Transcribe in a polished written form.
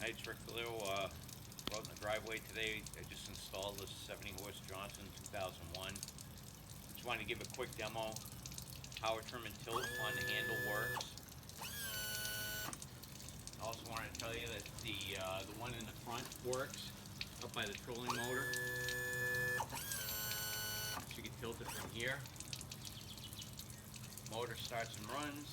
Hi, it's Rick Lowe. Out in the driveway today. I just installed this 70 horse Johnson 2001. Just wanted to give a quick demo. Power trim and tilt on the handle works. I also wanted to tell you that the one in the front works up by the trolling motor. So you can tilt it from here. Motor starts and runs.